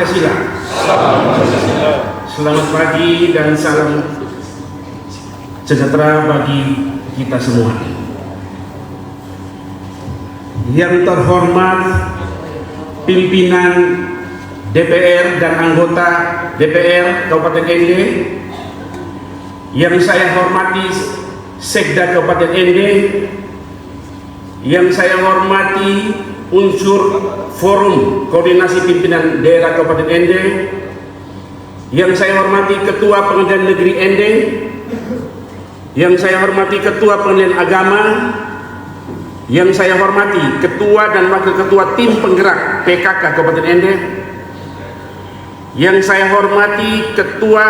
Pancasila. Selamat pagi dan salam sejahtera bagi kita semua. Yang terhormat pimpinan DPR dan anggota DPR Kabupaten ND, yang saya hormati Sekda Kabupaten ND, yang saya hormati unsur Forum Koordinasi Pimpinan Daerah Kabupaten ND, yang saya hormati Ketua Pengadilan Negeri ND, yang saya hormati Ketua Pengadilan Agama, yang saya hormati Ketua dan Wakil Ketua Tim Penggerak PKK Kabupaten ND, yang saya hormati Ketua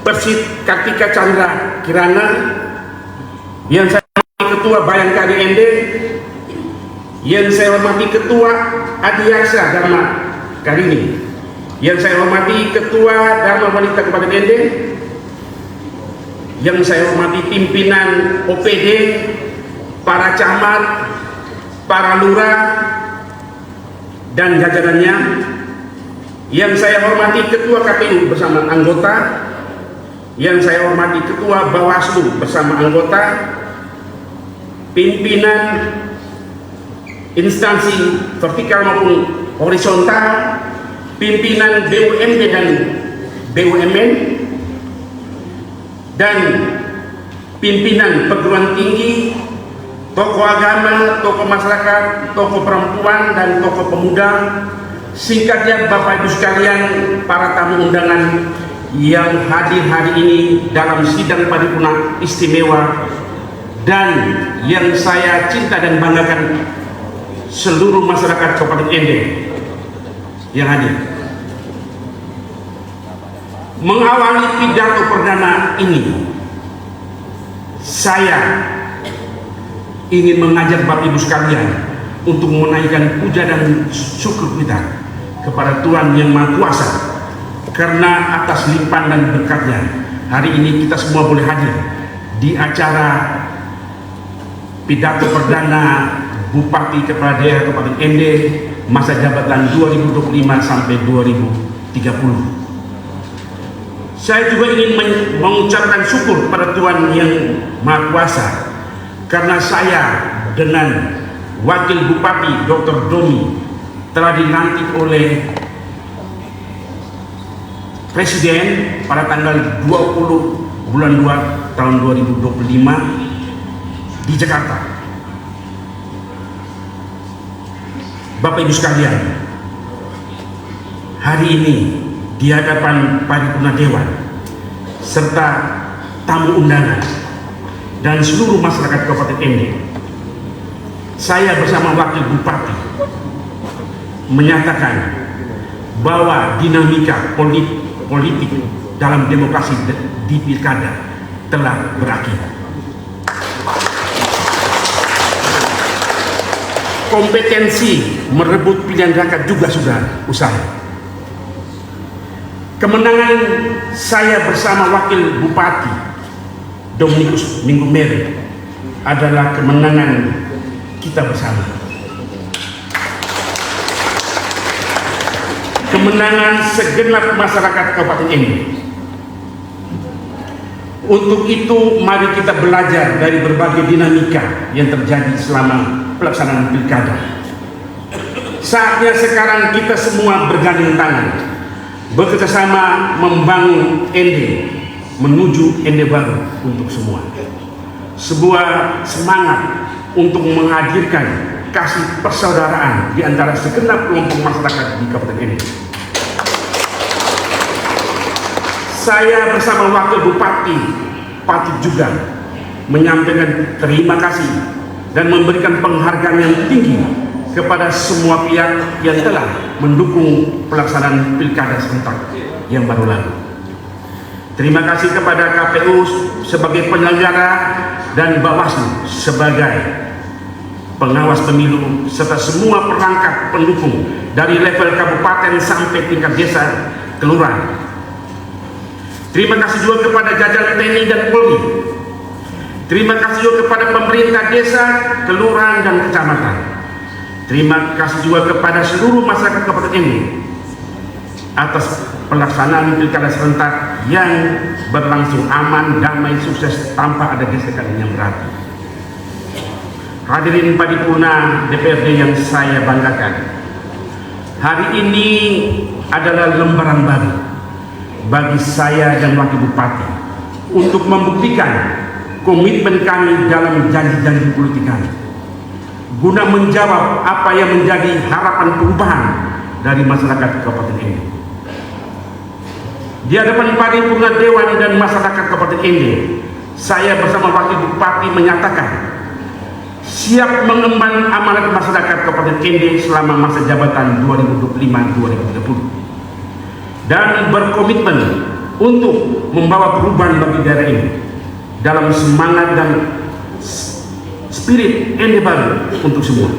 Persit Kartika Chandra Kirana, yang saya hormati Ketua Bayangkari ND, yang saya hormati Ketua Adiaksa Dharma Karini, yang saya hormati Ketua Dharma Wanita Kabupaten ND, yang saya hormati pimpinan OPD, para camat, para lurah dan jajarannya, yang saya hormati Ketua KPU bersama anggota, yang saya hormati Ketua Bawaslu bersama anggota, pimpinan instansi vertikal maupun horizontal, pimpinan BUMD dan BUMN, dan pimpinan perguruan tinggi, tokoh agama, tokoh masyarakat, tokoh perempuan, dan tokoh pemuda. Singkatnya, Bapak Ibu sekalian, para tamu undangan yang hadir hari ini dalam sidang paripurna istimewa, dan yang saya cinta dan banggakan, seluruh masyarakat Kabupaten ND yang hadir. Mengawali pidato perdana ini, saya ingin mengajak Bapak Ibu sekalian untuk menaikkan puja dan syukur kita kepada Tuhan Yang Maha Kuasa, karena atas limpahan dan berkatnya hari ini kita semua boleh hadir di acara pidato perdana Bupati Kepala Daerah Kabupaten ND masa jabatan 2025 sampai 2030. Saya juga ingin mengucapkan syukur pada Tuhan Yang Maha Kuasa, karena saya dengan Wakil Bupati Dr. Domi telah dilantik oleh Presiden pada tanggal 20 bulan 2 tahun 2025 di Jakarta. Bapak Ibu sekalian, hari ini di hadapan paripurna dewan serta tamu undangan dan seluruh masyarakat Kabupaten ND, saya bersama Wakil Bupati menyatakan bahwa dinamika politik dalam demokrasi di pilkada telah berakhir. Kompetensi merebut pilihan rakyat juga sudah usai. Kemenangan saya bersama Wakil Bupati Dominikus Minggu Mere adalah kemenangan kita bersama. Kemenangan segenap masyarakat Kabupaten ini. Untuk itu mari kita belajar dari berbagai dinamika yang terjadi selama pelaksanaan pilkada. Saatnya sekarang kita semua bergandeng tangan, bekerjasama membangun ND menuju ND baru untuk semua. Sebuah semangat untuk menghadirkan kasih persaudaraan di antara segenap kelompok masyarakat di Kabupaten ini. Saya bersama Wakil Bupati patut juga menyampaikan terima kasih dan memberikan penghargaan yang tinggi kepada semua pihak yang telah mendukung pelaksanaan pilkada serentak yang baru lalu. Terima kasih kepada KPU sebagai penyelenggara dan Bawaslu sebagai pengawas pemilu, serta semua perangkat pendukung dari level kabupaten sampai tingkat desa, kelurahan. Terima kasih juga kepada jajaran TNI dan Polri. Terima kasih juga kepada pemerintah desa, kelurahan, dan kecamatan. Terima kasih juga kepada seluruh masyarakat Kabupaten ini atas pelaksanaan pilkada serentak yang berlangsung aman, damai, sukses tanpa ada gesekan yang berarti. Hadirin paripurna DPRD yang saya banggakan, hari ini adalah lembaran baru bagi saya dan Wakil Bupati untuk membuktikan komitmen kami dalam janji-janji politik kami, guna menjawab apa yang menjadi harapan perubahan dari masyarakat Kabupaten Ende. Di hadapan paripurna Dewan dan masyarakat Kabupaten Ende, saya bersama Wakil Bupati menyatakan siap mengemban amanat masyarakat Kabupaten Ende selama masa jabatan 2025-2030 dan berkomitmen untuk membawa perubahan bagi daerah ini dalam semangat dan spirit Ende baru untuk semua.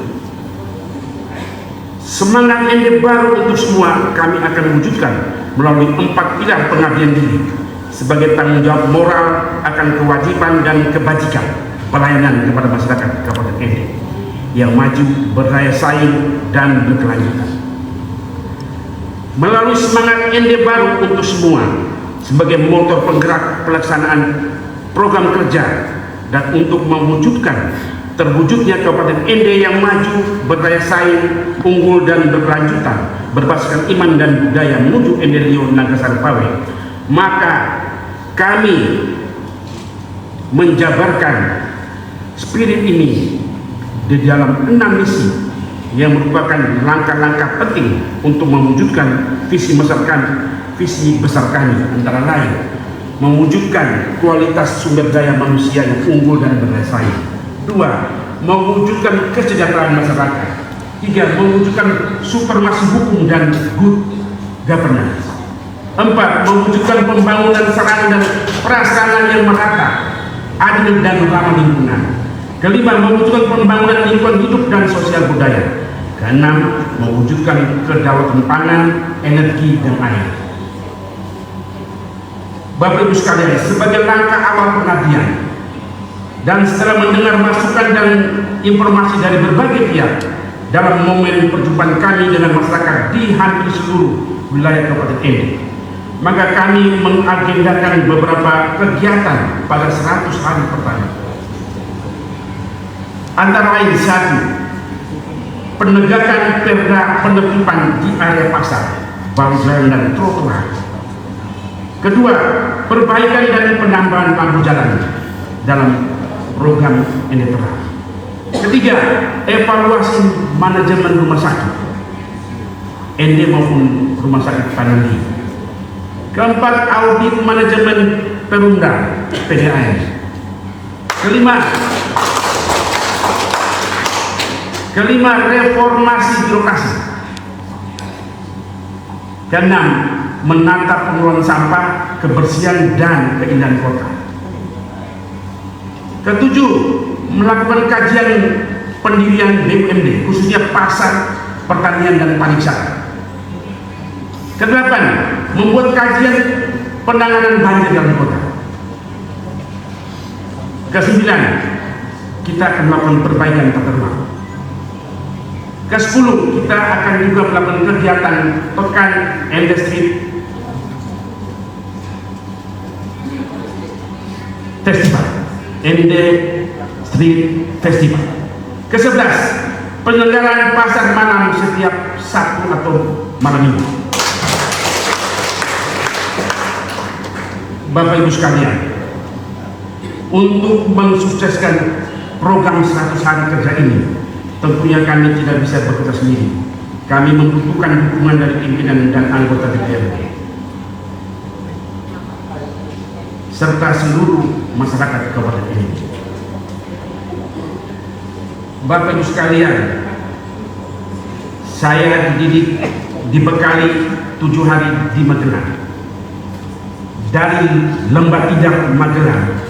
Semangat Ende baru untuk semua kami akan wujudkan melalui 4 pilar pengabdian diri sebagai tanggung jawab moral akan kewajiban dan kebajikan pelayanan kepada masyarakat Kabupaten Ende yang maju, berdaya saing, dan berkelanjutan. Melalui semangat Ende baru untuk semua sebagai motor penggerak pelaksanaan program kerja dan untuk mewujudkan terwujudnya Kabupaten Ende yang maju, berdaya saing, unggul, dan berkelanjutan berbasiskan iman dan budaya menuju Ende Rio Nagasari Pawe, maka kami menjabarkan spirit ini di dalam 6 misi yang merupakan langkah-langkah penting untuk mewujudkan visi besar kami, antara lain mewujudkan kualitas sumber daya manusia yang unggul dan berdaya saing. 2. Mewujudkan kesejahteraan masyarakat. 3. Mewujudkan supremasi hukum dan good governance. 4. Mewujudkan pembangunan sarana dan prasarana yang merata, adil, dan ramah lingkungan. 5. Mewujudkan pembangunan lingkungan hidup dan sosial budaya. 6. Mewujudkan kedaulatan pangan, energi, dan air. Bapak Ibu sekalian, sebagai langkah awal pengabdian dan setelah mendengar masukan dan informasi dari berbagai pihak dalam momen perjumpaan kami dengan masyarakat di hampir seluruh wilayah Kabupaten Ende, maka kami mengagendakan beberapa kegiatan pada 100 hari pertama. Antara lain, 1. Penegakan perda penertiban di area pasar, bahu jalan, dan trotoar. 2. Perbaikan dan penambahan lampu jalan dalam program Ende Terang. 3. Evaluasi manajemen rumah sakit Ende maupun rumah sakit Panandi. 4. Audit manajemen Perumda PDAM. 5. Reformasi birokrasi. 6. Menata pengelolaan sampah, kebersihan, dan keindahan kota. 7. Melakukan kajian pendirian BUMD, khususnya pasar, pertanian, dan pariwisata. 8. Membuat kajian penanganan banjir dalam kota. 9. Kita akan melakukan perbaikan tata ruang. 10. Kita akan juga melakukan kegiatan pekan Ende Street Festival, Ende Street Festival. 11. Penyelenggaraan pasar malam setiap Sabtu atau malam Minggu. Bapak Ibu sekalian, untuk mensukseskan program 100 hari kerja ini, tentunya kami tidak bisa bekerja sendiri. Kami membutuhkan dukungan dari pimpinan dan anggota DPRD serta seluruh masyarakat Kabupaten ini. Bapak Ibu sekalian, saya dididik, dibekali 7 hari di Magelang. Dari Lembah Tidar Magelang,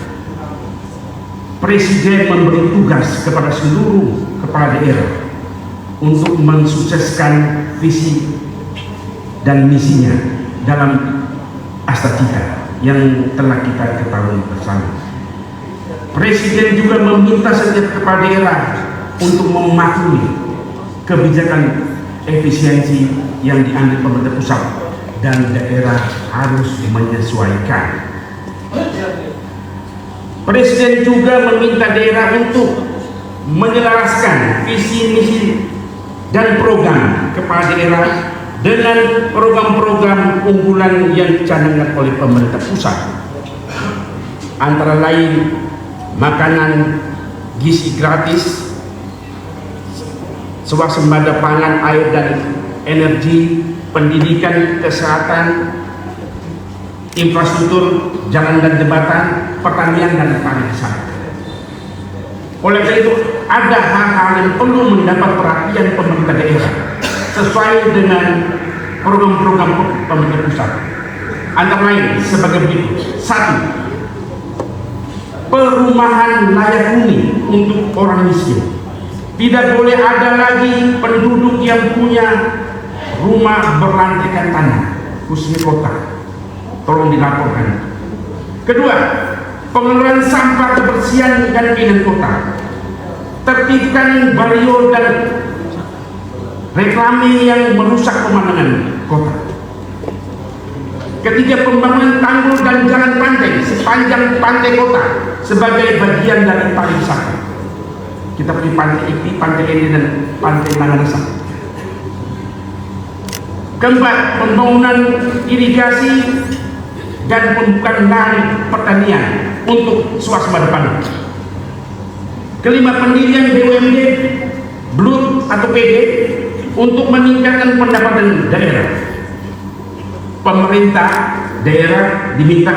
Presiden memberi tugas kepada seluruh kepala daerah untuk mensukseskan visi dan misinya dalam Astacita yang telah kita ketahui bersama. Presiden juga meminta setiap kepala daerah untuk mematuhi kebijakan efisiensi yang diambil pemerintah pusat dan daerah harus menyesuaikan. Presiden juga meminta daerah untuk menyelaraskan visi misi dan program kepala daerah dengan program-program unggulan yang dicanangkan oleh pemerintah pusat, antara lain makanan gizi gratis, swasembada pangan, air dan energi, pendidikan, kesehatan, infrastruktur, jalan dan jembatan, pertanian dan pariwisata. Oleh karena itu, ada hal-hal yang perlu mendapat perhatian pemerintah daerah sesuai dengan program-program pemerintah pusat. Antara lain sebagai berikut: 1. Perumahan layak huni untuk orang miskin. Tidak boleh ada lagi penduduk yang punya rumah berlantaikan tanah, khususnya kota. Tolong dilaporkan. Kedua, pengelolaan sampah, kebersihan dan keindahan kota. Tertibkan barrio dan reklame yang merusak pemandangan kota. Ketiga, pembangunan tanggul dan jalan pantai sepanjang pantai kota sebagai bagian dari pariwisata. Kita punya pantai Ipi, pantai Ende dan pantai Langanesa. Keempat, pembangunan irigasi dan pembukaan lahan pertanian untuk swasembada pangan. Kelima, pendirian BUMD BLUT atau PD untuk meningkatkan pendapatan daerah. Pemerintah daerah diminta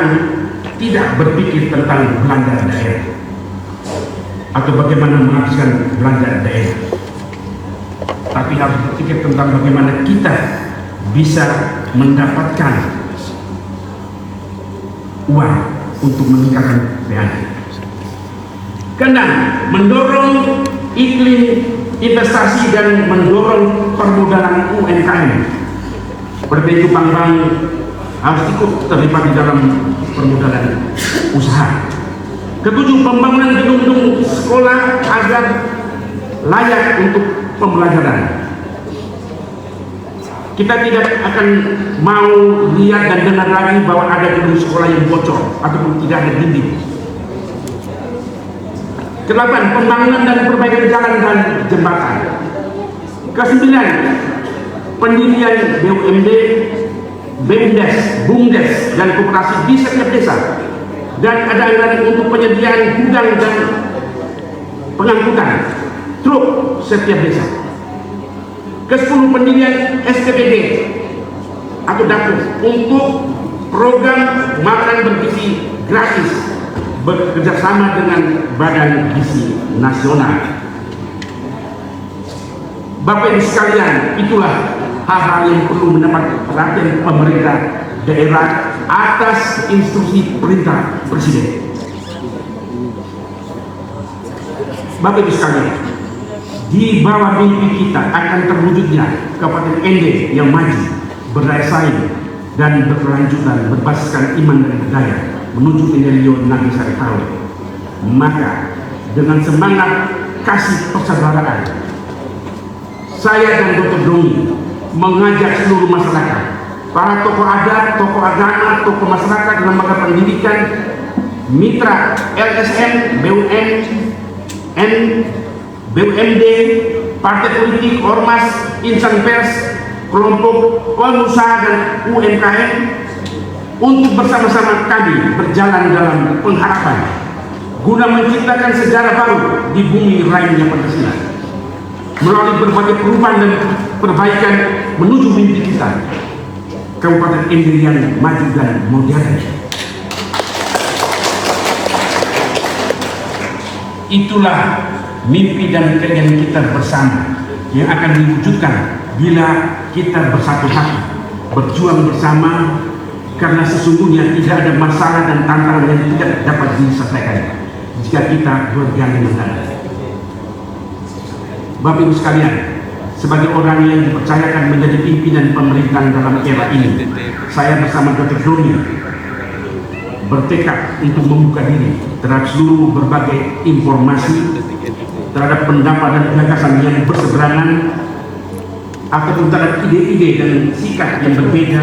tidak berpikir tentang belanja daerah atau bagaimana menghabiskan belanja daerah, tapi harus berpikir tentang bagaimana kita bisa mendapatkan uang untuk meningkatkan PAD. Keenam, mendorong iklim investasi dan mendorong permodalan UMKM. Seperti itu, bank-bank harus ikut terlibat di dalam permodalan usaha. Ketujuh, pembangunan gedung-gedung sekolah agar layak untuk pembelajaran. Kita tidak akan mau lihat dan dengar lagi bahwa ada gedung sekolah yang bocor ataupun tidak ada dinding. Kedelapan, pembangunan dan perbaikan jalan dan jembatan. Kesembilan, pendirian BUMD, BUMDes dan koperasi di setiap desa, dan ada anggaran untuk penyediaan gudang dan pengangkutan truk setiap desa. Ke-10, pendirian STPD atau dapur untuk program makanan bergizi gratis bekerjasama dengan Badan Gizi Nasional. Bapak Ibu sekalian, itulah hal-hal yang perlu mendapat perhatian pemerintah daerah atas instruksi perintah Presiden. Bapak Ibu sekalian, di bawah mimpi kita akan terwujudnya Kabupaten Ende yang maju, berdaya saing dan berkelanjutan berbasiskan iman dan budaya menuju Indonesia Nabi Saritawe. Maka dengan semangat kasih persaudaraan, saya dan Dr. Doni mengajak seluruh masyarakat, para tokoh adat, tokoh agama, tokoh masyarakat, lembaga pendidikan, mitra LSM, BUMD, partai politik, ormas, insan pers, kelompok pengusaha dan UMKM untuk bersama-sama kami berjalan dalam pengharapan guna menciptakan sejarah baru di bumi lainnya Pancasila melalui berbagai perubahan dan perbaikan menuju mimpi kita, Kabupaten Ende yang maju dan modern. Itulah mimpi dan keinginan kita bersama yang akan diwujudkan bila kita bersatu hati, berjuang bersama, karena sesungguhnya tidak ada masalah dan tantangan yang tidak dapat diselesaikan jika kita bergandeng tangan. Bapak Ibu sekalian, sebagai orang yang dipercayakan menjadi pimpinan pemerintahan dalam era ini, saya bersama Dr. Doni bertekad untuk membuka diri terhadap seluruh berbagai informasi, terhadap pendapat dan gagasan yang berseberangan, ataupun terhadap ide-ide dan sikap yang berbeda,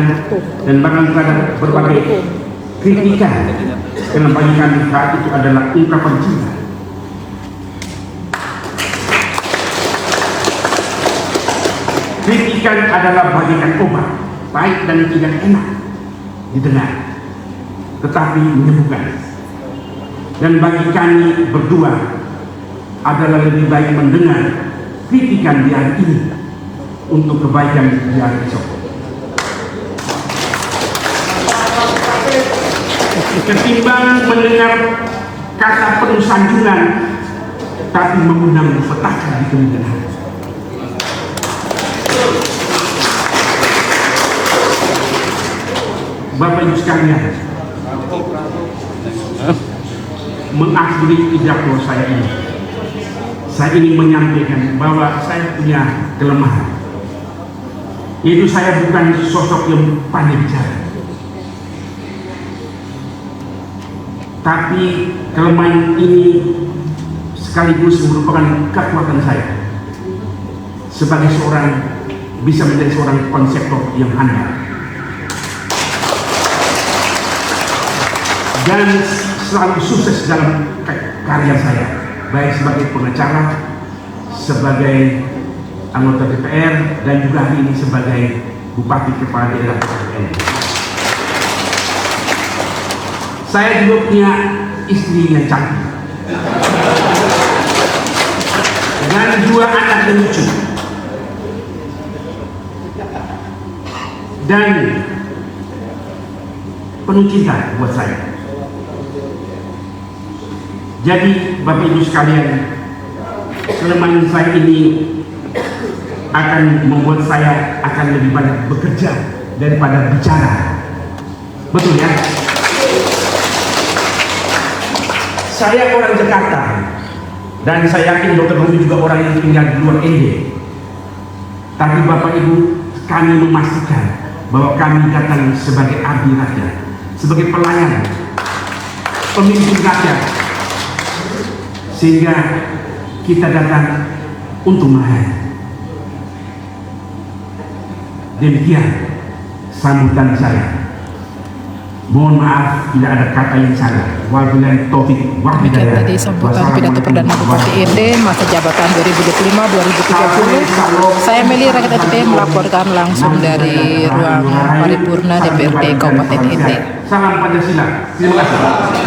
dan bahkan terhadap berbagai kritikan, karena bagi kami hal itu adalah ungkapan cinta. Kritikan adalah bagaikan obat, pahit dan tidak enak didengar, tetapi menyembuhkan. Dan bagi kami berdua adalah lebih baik mendengar kritikan di hari ini untuk kebaikan di hari esok, ketimbang mendengar kata penuh sanjungan tapi mengundang petaka di kemudian hari. Bapak Ibu sekalian, mengakhiri pidato saya ingin menyampaikan bahwa saya punya kelemahan, yaitu saya bukan sosok yang pandai bicara, tapi kelemahan ini sekaligus merupakan kekuatan saya sebagai seorang bisa menjadi seorang konseptor yang handal dan selalu sukses dalam karya saya, baik sebagai pengacara, sebagai anggota DPR, dan juga hari ini sebagai Bupati Kepala Daerah KPN. Saya juga punya istri yang cantik dan dua anak yang lucu, dan penuh cinta buat saya. Jadi Bapak Ibu sekalian, kelemahan saya ini akan membuat saya akan lebih banyak bekerja daripada bicara. Betul ya? Saya orang Jakarta, dan saya yakin Dr. Romi juga orang yang tinggal di luar ND. Tapi Bapak Ibu, kami memastikan bahwa kami datang sebagai abdi rakyat, sebagai pelayan, pemimpin rakyat, sehingga kita datang untuk melayani. Demikian sambutan saya. Mohon maaf tidak ada kata yang salah. Wabillahi taufik wal hidayah. Tadi sambutan pidato Perdana Bupati ND masa jabatan 2025-2030. Saya Meli Rakyat ND melaporkan langsung dari ruang paripurna DPRD Kabupaten ND. Salam Pancasila. Terima kasih.